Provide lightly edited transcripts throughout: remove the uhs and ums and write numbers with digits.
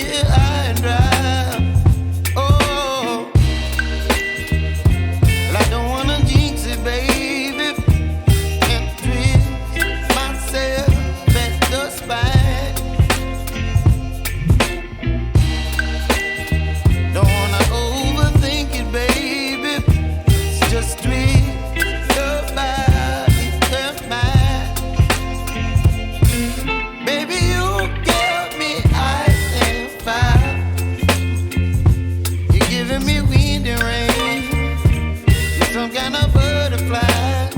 here high and dry. Oh, well, I don't wanna jinx it, baby, and twist myself at the spine. Don't wanna overthink it, baby. It's just twist your body and mine. Baby, you give me ice and fire. You're giving me wind and rain. You're some kind of butterfly.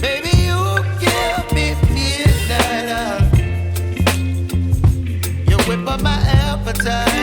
Baby, you give me midnight. You whip up my appetite.